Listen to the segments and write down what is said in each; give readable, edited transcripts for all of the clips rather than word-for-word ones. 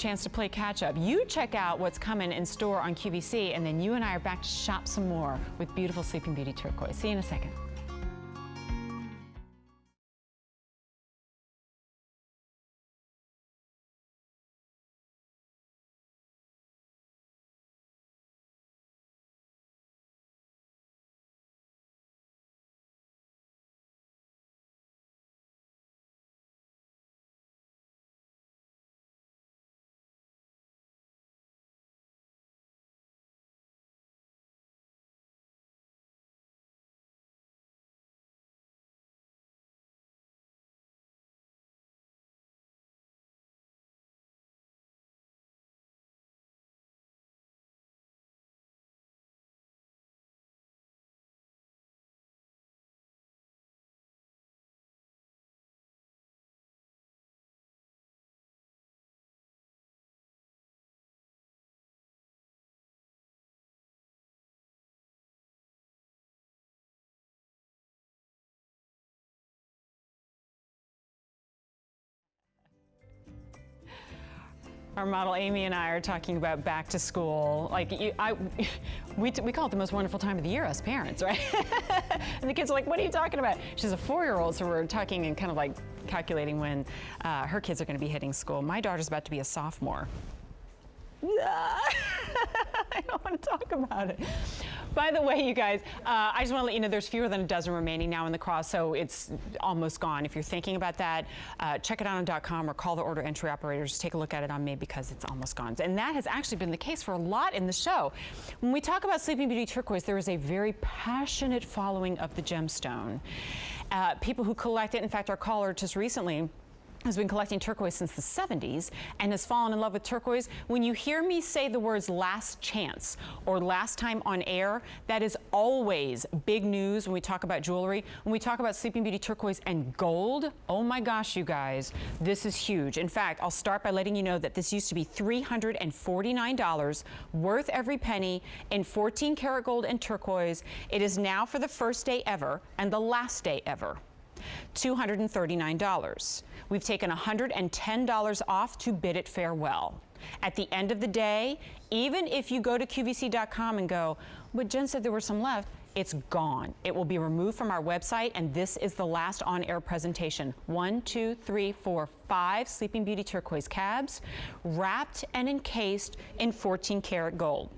chance to play catch up. You check out what's coming in store on QVC, and then you and I are back to shop some more with beautiful Sleeping Beauty Turquoise. See you in a second. Our model Amy and I are talking about back to school. Like, we call it the most wonderful time of the year, us parents, right? And the kids are like, what are you talking about? She's a 4-year-old, so we're talking and kind of like calculating when her kids are going to be hitting school. My daughter's about to be a sophomore. I don't want to talk about it. By the way, you guys, I just want to let you know there's fewer than a dozen remaining now in the cross, so it's almost gone. If you're thinking about that, check it out on .com or call the order entry operators. Take a look at it on me because it's almost gone. And that has actually been the case for a lot in the show. When we talk about Sleeping Beauty Turquoise, there is a very passionate following of the gemstone. People who collect it, in fact, our caller just recently has been collecting turquoise since the 70s and has fallen in love with turquoise. When you hear me say the words last chance or last time on air, that is always big news when we talk about jewelry. When we talk about Sleeping Beauty Turquoise and gold, oh my gosh, you guys, this is huge. In fact, I'll start by letting you know that this used to be $349, worth every penny, in 14 karat gold and turquoise. It is now, for the first day ever and the last day ever, $239. We've taken $110 off to bid it farewell. At the end of the day, even if you go to QVC.com and go, but Jen said there were some left, it's gone. It will be removed from our website, and this is the last on-air presentation. 1, 2, 3, 4, 5 Sleeping Beauty Turquoise cabs, wrapped and encased in 14 karat gold.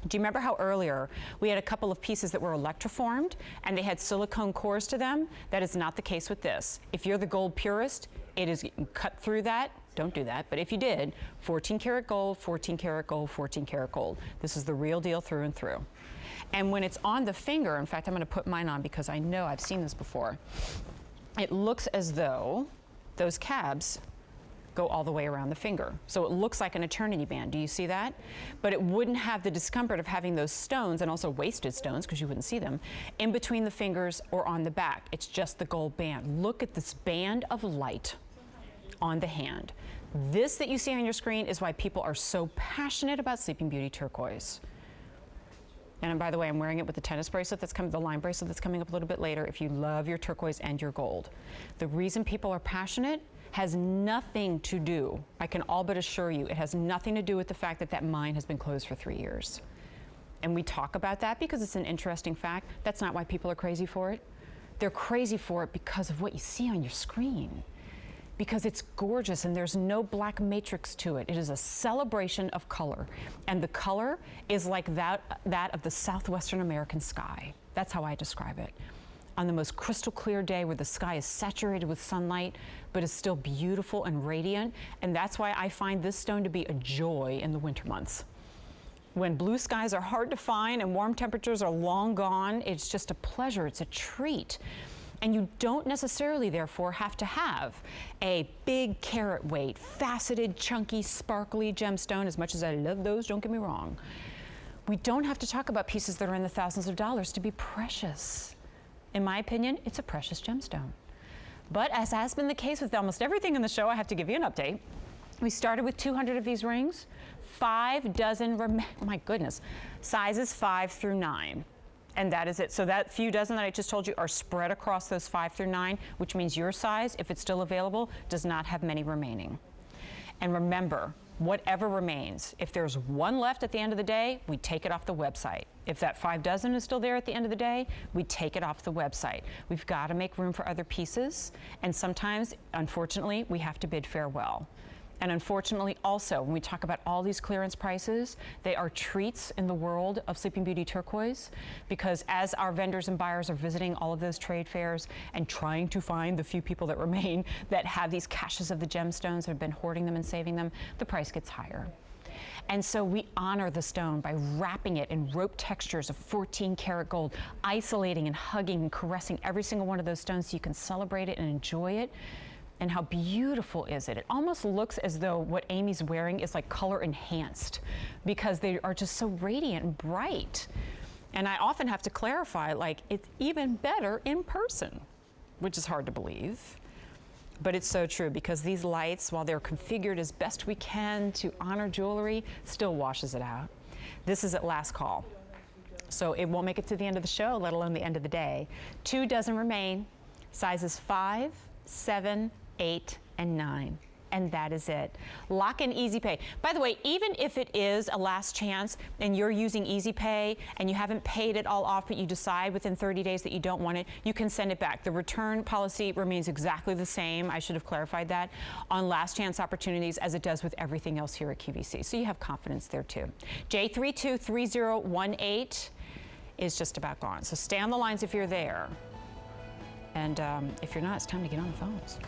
Do you remember how earlier we had a couple of pieces that were electroformed and they had silicone cores to them? That is not the case with this. If you're the gold purist, it is cut through that. Don't do that, but if you did, 14 karat gold, 14 karat gold, 14 karat gold. This is the real deal through and through. And when it's on the finger, in fact, I'm gonna put mine on because I know I've seen this before. It looks as though those cabs go all the way around the finger. So it looks like an eternity band. Do you see that? But it wouldn't have the discomfort of having those stones, and also wasted stones because you wouldn't see them, in between the fingers or on the back. It's just the gold band. Look at this band of light on the hand. This that you see on your screen is why people are so passionate about Sleeping Beauty Turquoise. And by the way, I'm wearing it with the tennis bracelet that's coming, the line bracelet that's coming up a little bit later, if you love your turquoise and your gold. The reason people are passionate has nothing to do, I can all but assure you, it has nothing to do with the fact that that mine has been closed for 3 years. And we talk about that because it's an interesting fact. That's not why people are crazy for it. They're crazy for it because of what you see on your screen. Because it's gorgeous and there's no black matrix to it. It is a celebration of color. And the color is like that of the southwestern American sky. That's how I describe it. On the most crystal clear day where the sky is saturated with sunlight, but is still beautiful and radiant. And that's why I find this stone to be a joy in the winter months. When blue skies are hard to find and warm temperatures are long gone, it's just a pleasure, it's a treat. And you don't necessarily, therefore, have to have a big carat weight, faceted, chunky, sparkly gemstone, as much as I love those, don't get me wrong. We don't have to talk about pieces that are in the thousands of dollars to be precious. In my opinion, it's a precious gemstone. But as has been the case with almost everything in the show, I have to give you an update. We started with 200 of these rings, 5 dozen, my goodness, sizes 5 through 9. And that is it. So that few dozen that I just told you are spread across those 5 through 9, which means your size, if it's still available, does not have many remaining. And remember, whatever remains. If there's one left at the end of the day, we take it off the website. If that 5 dozen is still there at the end of the day, we take it off the website. We've got to make room for other pieces, and sometimes, unfortunately, we have to bid farewell. And unfortunately, also, when we talk about all these clearance prices, they are treats in the world of Sleeping Beauty Turquoise, because as our vendors and buyers are visiting all of those trade fairs and trying to find the few people that remain that have these caches of the gemstones, have been hoarding them and saving them, the price gets higher. And so we honor the stone by wrapping it in rope textures of 14 karat gold, isolating and hugging and caressing every single one of those stones so you can celebrate it and enjoy it. And how beautiful is it? It almost looks as though what Amy's wearing is like color enhanced, because they are just so radiant and bright. And I often have to clarify, like, it's even better in person, which is hard to believe. But it's so true, because these lights, while they're configured as best we can to honor jewelry, still washes it out. This is at last call. So it won't make it to the end of the show, let alone the end of the day. 2 dozen remain, sizes 5, 7, 8, and 9. And that is it. Lock in Easy Pay. By the way, even if it is a last chance and you're using Easy Pay and you haven't paid it all off, but you decide within 30 days that you don't want it, you can send it back. The return policy remains exactly the same. I should have clarified that on last chance opportunities, as it does with everything else here at QVC. So you have confidence there too. J323018 is just about gone. So stay on the lines if you're there. And if you're not, it's time to get on the phones.